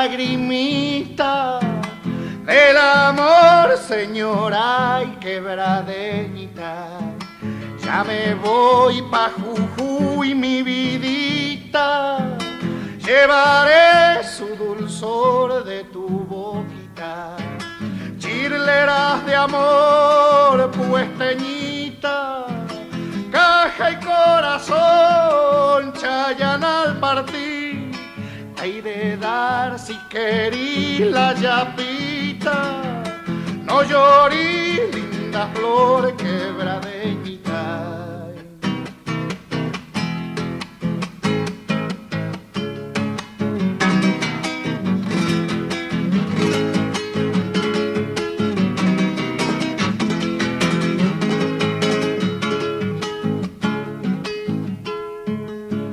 lagrimita del amor, señora, y quebradeñita. Ya me voy pa' Jujuy, mi vidita, llevaré su dulzor de tu boquita. Chirleras de amor, puesteñita, caja y corazón, Chayan al partir, hay de dar si querís la yapita. No llorís, linda flor quebradeñita.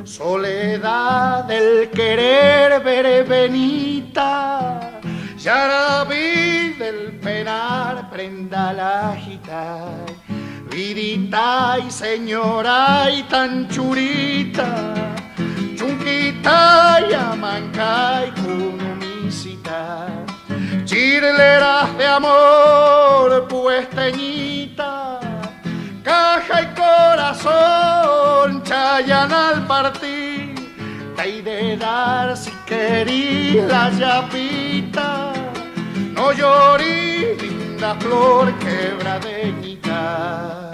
Soledad del querer verbenita, yarabí del penar, prenda la gita, vidita y señora y tan churita, chunquita y amanca y cunumisita, chirleras de amor, puesteñita, caja y corazón, Chayan al partir, te hay de dar si querís la yapita. No llorís, linda flor quebradeñita.